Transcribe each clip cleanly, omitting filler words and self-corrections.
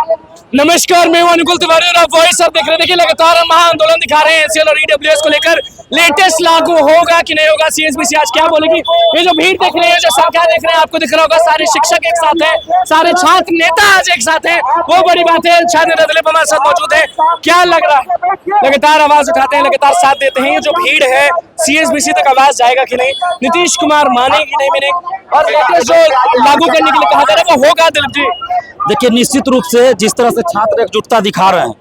नमस्कार, मैं हूं अनुकुल तिवारी और आप वॉइस अब देख रहे हैं। देखिए लगातार हम महाआंदोलन दिखा रहे हैं एनसीएल और ईडब्ल्यूएस को लेकर। लेटेस्ट लागू होगा कि नहीं होगा, सीएसबीसी आज क्या बोलेगी। ये जो भीड़ देख रहे हैं, जो संख्या देख रहे हैं, आपको दिख रहा होगा सारे शिक्षक एक साथ हैं, सारे छात्र नेता आज एक साथ हैं। वो बड़ी बात है। छात्र नेता दिलीप हमारे साथ मौजूद है। क्या लग रहा है, लगातार आवाज उठाते हैं, लगातार साथ देते हैं। ये जो भीड़ है, सीएसबीसी तक आवाज जाएगा कि नहीं, नीतीश कुमार मानेगी कि नहीं मानेगी, और लेटेस्ट जो लागू करने के लिए कहा जा रहा है वो होगा दिलीप जी। देखिए, निश्चित रूप से जिस तरह से छात्र एकजुटता दिखा रहे हैं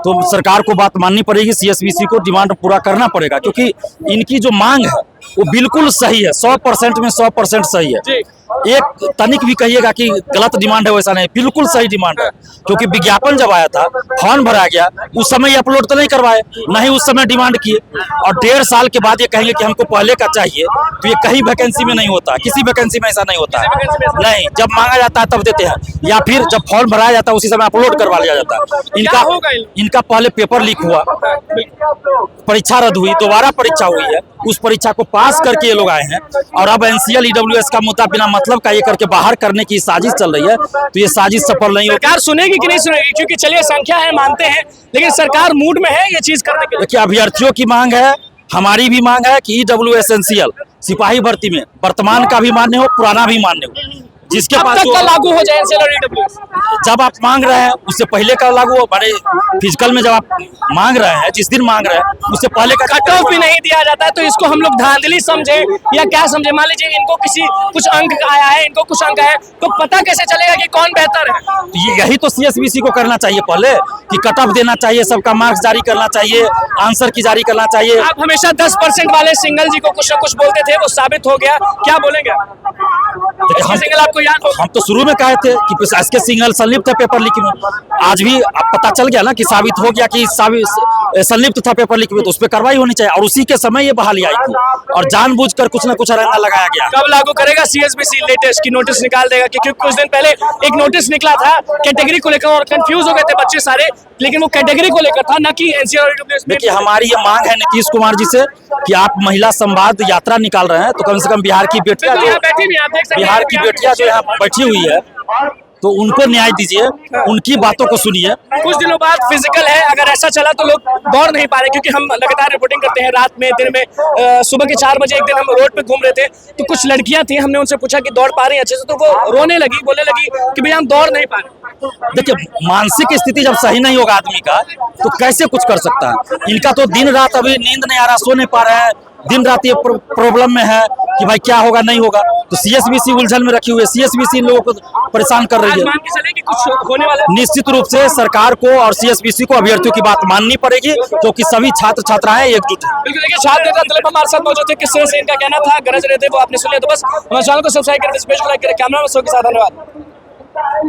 तो सरकार को बात माननी पड़ेगी, सीएसबीसी को डिमांड पूरा करना पड़ेगा, क्योंकि इनकी जो मांग है वो बिल्कुल सही है, 100% में 100% सही है। एक तनिक भी कहिएगा कि गलत डिमांड है वैसा नहीं, बिल्कुल सही डिमांड है। क्योंकि विज्ञापन जब आया था, फॉर्म भरा गया, उस समय अपलोड तो नहीं करवाए, नहीं उस समय डिमांड किए, और 1.5 साल के बाद ये कहेंगे कि हमको पहले का चाहिए, तो ये कहीं वैकेंसी में नहीं होता, किसी वैकेंसी में ऐसा नहीं होता है। नहीं, जब मांगा जाता है तब देते हैं, या फिर जब फॉर्म भराया जाता है उसी समय अपलोड करवा लिया जाता है। इनका पहले पेपर लीक हुआ, परीक्षा रद्द हुई, दोबारा परीक्षा हुई है, उस परीक्षा को पास करके ये लोग आए हैं, और अब एनसीएल ईडब्ल्यूएस का मुद्दा बिना मतलब का ये करके बाहर करने की साजिश चल रही है। तो ये साजिश सफल नहीं होगी। सरकार सुनेगी कि नहीं सुनेगी, क्योंकि चलिए संख्या है मानते हैं, लेकिन सरकार मूड में है ये चीज करने के लिए। देखिए, अभ्यर्थियों की मांग है, हमारी भी मांग है कि ईडब्ल्यूएस एनसीएल सिपाही भर्ती में वर्तमान का भी मान्य हो, पुराना भी मान्य हो। जिसके पास तक का लागू हो जाए एनसीएल और ईडब्ल्यूएस, जब आप मांग रहे हैं उससे पहले का लागू हो, बड़े फिजिकल में जब आप मांग रहे हैं, जिस दिन मांग रहे हैं उससे पहले का कट ऑफ भी नहीं दिया जाता है, तो इसको हम लोग धांधली समझे या क्या समझे। मान लीजिए इनको कुछ अंक आया है, इनको कुछ अंक आया है, तो पता कैसे चलेगा कि कौन बेहतर है। यही तो सीएसबीसी को करना चाहिए पहले, कि कट ऑफ देना चाहिए, सबका मार्क्स जारी करना चाहिए, आंसर की जारी करना चाहिए। आप हमेशा 10% वाले सिंगल जी को कुछ न कुछ बोलते थे, वो साबित हो गया, क्या बोलेंगे सिंगल आपको याद हो? हम तो शुरू में कहे थे कि इसके सिंगल संलिप्त है पेपर लीक में। आज भी अब पता चल गया ना कि साबित हो गया कि संलिप्त था पेपर लीक में, तो उस पर कार्रवाई होनी चाहिए। और उसी के समय ये बहाली आई थी, और जानबूझकर कुछ न कुछ अरेंगा लगाया गया। कब लागू करेगा सीएसबीसी लेटेस्ट की नोटिस निकाल देगा? क्योंकि कुछ दिन पहले एक नोटिस निकला था कैटेगरी को लेकर, और कंफ्यूज हो गए थे बच्चे सारे, लेकिन वो कैटेगरी को लेकर था, न कि एनसीएल और ईडब्ल्यूएस। देखिए, हमारी ये मांग है नीतीश कुमार जी से कि आप महिला संवाद यात्रा निकाल रहे हैं, तो कम से कम बिहार की बेटियां जो यहाँ बैठी हुई है, तो उनको न्याय दीजिए, उनकी बातों को सुनिए। कुछ दिनों बाद फिजिकल है, अगर ऐसा चला तो लोग दौड़ नहीं पा रहे, क्योंकि हम लगातार रिपोर्टिंग करते हैं रात में, दिन में। सुबह के 4 बजे एक दिन हम रोड पे घूम रहे थे, तो कुछ लड़कियां थी, हमने उनसे पूछा कि दौड़ पा रही हैं अच्छे से, तो वो रोने लगी, बोलने लगी कि भैया हम दौड़ नहीं पा रहे। देखिए, मानसिक स्थिति जब सही नहीं होगा आदमी का, तो कैसे कुछ कर सकता है। इनका तो दिन रात अभी नींद नहीं आ रहा, सो नहीं पा रहे हैं, दिन रात ये प्रॉब्लम में है कि भाई क्या होगा नहीं होगा। तो सीएसबीसी उलझन में रखी हुई है, सीएसबीसी इन लोगों को परेशान कर रही है। मान के चले कि कुछ होने वाला है। निश्चित रूप से सरकार को और सीएसबीसी को अभ्यर्थियों की बात माननी पड़ेगी, क्योंकि सभी छात्र छात्राएं एकजुट हैं। बिल्कुल, देखिए छात्र नेता दिलीप हमारे साथ मौजूद थे, किस तरह से इनका कहना था, गरज रहे थे, वो आपने सुन लिया। तो बस हमारे चैनल को सब्सक्राइब करें, इस पेज को लाइक करें। कैमरा में के साथ धन्यवाद।